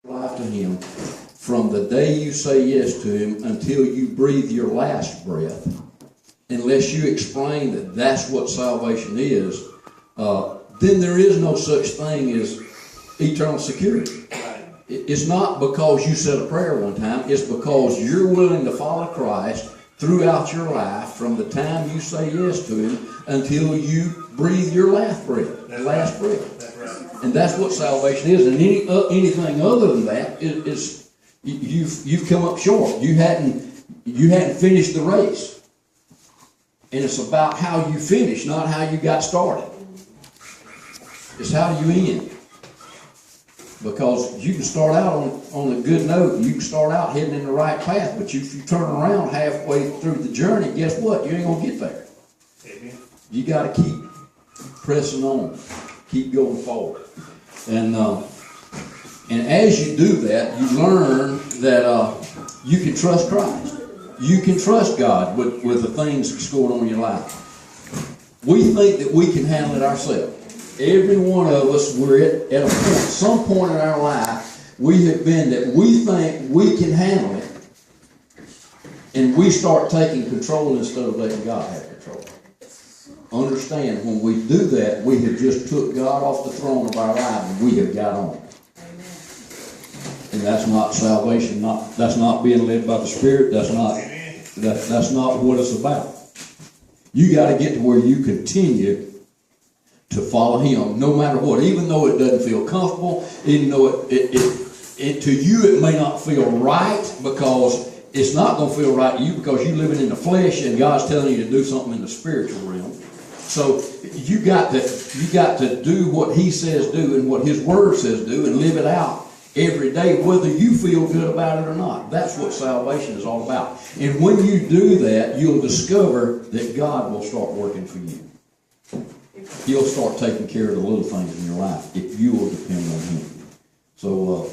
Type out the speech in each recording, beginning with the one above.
life to Him from the day you say yes to Him until you breathe your last breath, unless you explain that that's what salvation is, then there is no such thing as eternal security. It's not because you said a prayer one time. It's because you're willing to follow Christ throughout your life from the time you say yes to Him until you breathe your last breath. That's right. And that's what salvation is. And anything other than that is you've come up short. You hadn't finished the race. And it's about how you finish, not how you got started. It's how you end. Because you can start out on a good note, and you can start out heading in the right path, but if you turn around halfway through the journey, guess what? You ain't going to get there. Amen. You got to keep pressing on, keep going forward. And as you do that, you learn that you can trust Christ. You can trust God with the things that's going on in your life. We think that we can handle it ourselves. Every one of us, we're at a point, some point in our life, we have been that we think we can handle it, and we start taking control instead of letting God have control. Understand, when we do that, we have just took God off the throne of our life, and we have got on. And that's not salvation. That's not being led by the Spirit. That's not what it's about. You got to get to where you continue to follow Him, no matter what. Even though it doesn't feel comfortable, even though it to you it may not feel right, because it's not going to feel right to you because you're living in the flesh and God's telling you to do something in the spiritual realm. So you got to do what He says do and what His Word says do and live it out every day, whether you feel good about it or not. That's what salvation is all about. And when you do that, you'll discover that God will start working for you. He'll start taking care of the little things in your life if you will depend on Him. So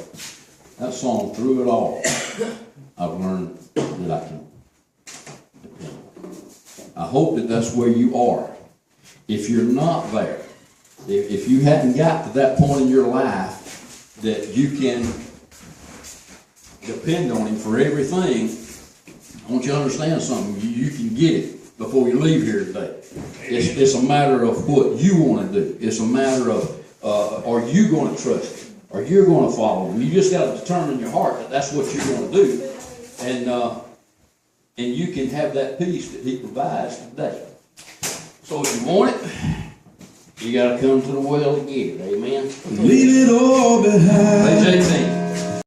that song, Through It All, I've learned that I can depend on. I hope that that's where you are. If you're not there, if you hadn't got to that point in your life that you can depend on Him for everything, I want you to understand something. You can get it before you leave here today. It's a matter of what you want to do. It's a matter of are you going to trust Him? Are you going to follow Him? You just got to determine in your heart that that's what you're going to do. And you can have that peace that He provides today. So if you want it, you got to come to the well to get it. Amen? Leave it all behind. Page 18.